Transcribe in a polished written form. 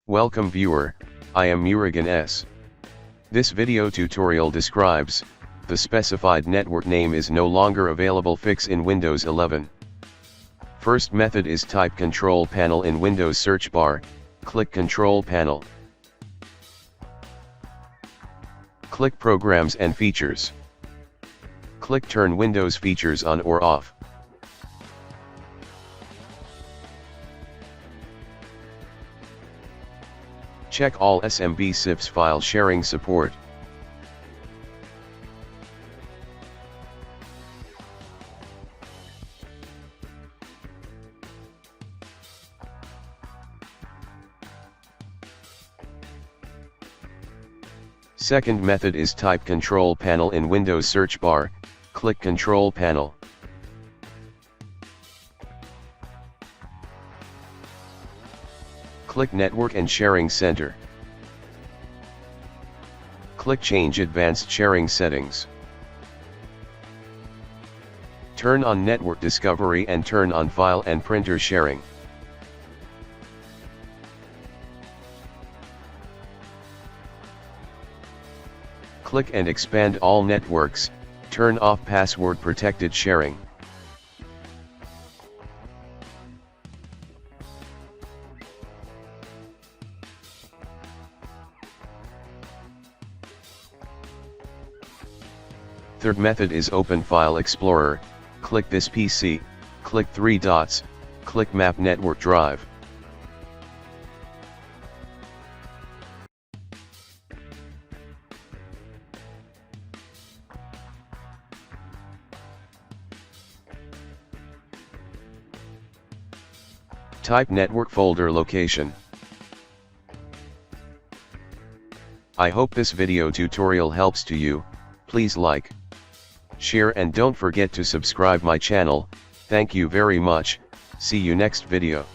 Welcome viewer, I am Murugan S. This video tutorial describes, the specified network name is no longer available fix in Windows 11. First method is type Control Panel in Windows search bar, click Control Panel. Click Programs and Features. Click Turn Windows features on or off. Check all SMB CIFS file sharing support. Second method is type Control Panel in Windows search bar, click Control Panel. Click Network and Sharing Center. Click Change Advanced Sharing Settings. Turn on Network Discovery and turn on File and Printer Sharing. Click and expand all networks, turn off password protected sharing. Third method is Open File Explorer, click this PC, click three dots, click Map Network Drive. Type network folder location. I hope this video tutorial helps to you. Please like, share and don't forget to subscribe my channel. Thank you very much. See you next video.